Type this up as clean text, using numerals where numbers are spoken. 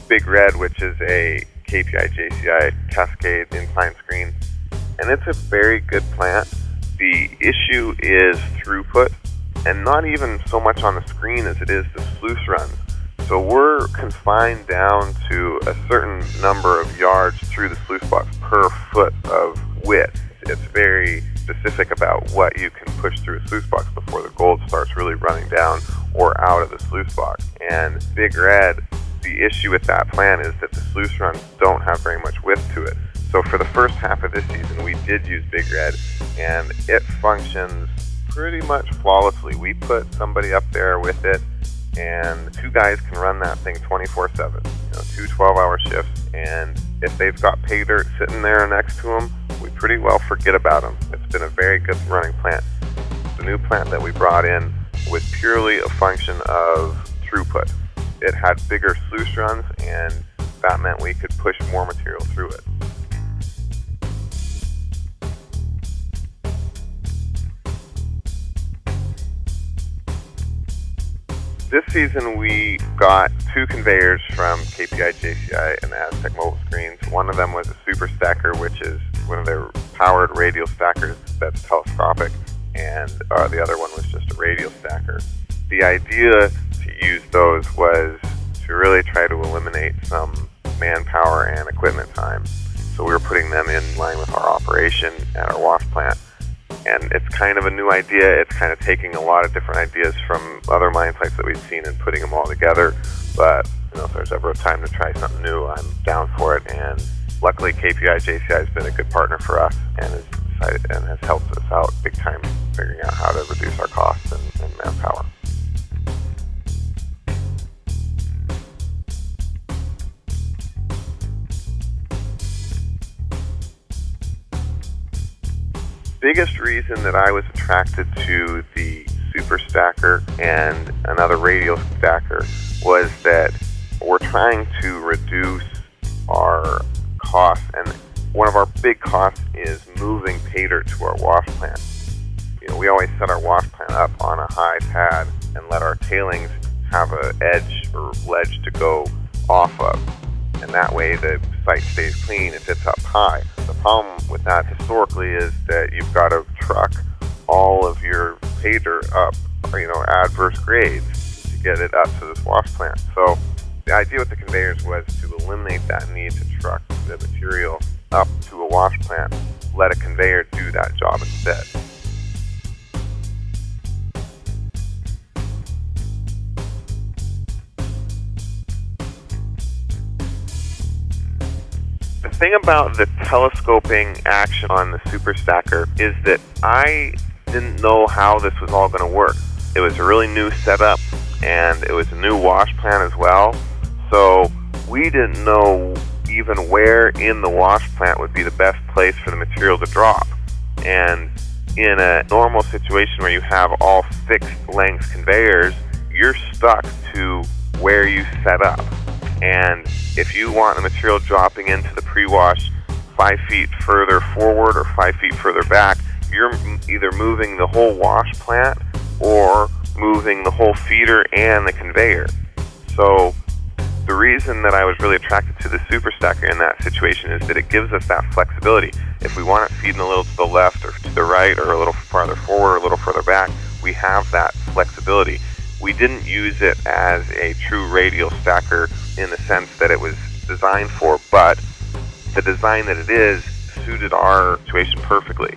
Big Red, which is a KPI-JCI cascade incline screen, and it's a very good plant. The issue is throughput, and not even so much on the screen as it is the sluice runs. So we're confined down to a certain number of yards through the sluice box per foot of width. It's very specific about what you can push through a sluice box before the gold starts really running down or out of the sluice box. And Big Red, the issue with that plant is that the sluice runs don't have very much width to it. So for the first half of this season, we did use Big Red, and it functions pretty much flawlessly. We put somebody up there with it, and two guys can run that thing 24/7, two 12-hour shifts, and if they've got pay dirt sitting there next to them, we pretty well forget about them. It's been a very good running plant. The new plant that we brought in was purely a function of throughput. It had bigger sluice runs, and that meant we could push more material through it. This season we got two conveyors from KPI-JCI and Astec mobile screens. One of them was a SuperStacker, which is one of their powered radial stackers that's telescopic, and the other one was just a radial stacker. The idea to use those was to really try to eliminate some manpower and equipment time. So we were putting them in line with our operation at our wash plant. And it's kind of a new idea. It's kind of taking a lot of different ideas from other mine sites that we've seen and putting them all together. But if there's ever a time to try something new, I'm down for it. And luckily, KPI-JCI has been a good partner for us and has decided and has helped us out big time figuring out how to reduce our costs and manpower. Biggest reason that I was attracted to the SuperStacker and another radial stacker was that we're trying to reduce our costs, and one of our big costs is moving pay dirt to our wash plant. We always set our wash plant up on a high pad and let our tailings have an edge or ledge to go off of, and that way the site stays clean if it's up high. The problem with that historically is that you've got to truck all of your pay dirt up, adverse grades to get it up to this wash plant. So the idea with the conveyors was to eliminate that need to truck the material up to a wash plant, let a conveyor do that job instead. The thing about the telescoping action on the SuperStacker is that I didn't know how this was all going to work. It was a really new setup, and it was a new wash plant as well. So we didn't know even where in the wash plant would be the best place for the material to drop. And in a normal situation where you have all fixed length conveyors, you're stuck to where you set up. And if you want the material dropping into the pre-wash 5 feet further forward or 5 feet further back, you're either moving the whole wash plant or moving the whole feeder and the conveyor. So the reason that I was really attracted to the SuperStacker in that situation is that it gives us that flexibility. If we want it feeding a little to the left or to the right or a little farther forward or a little further back, we have that flexibility. We didn't use it as a true radial stacker in the sense that it was designed for, but the design that it is suited our situation perfectly.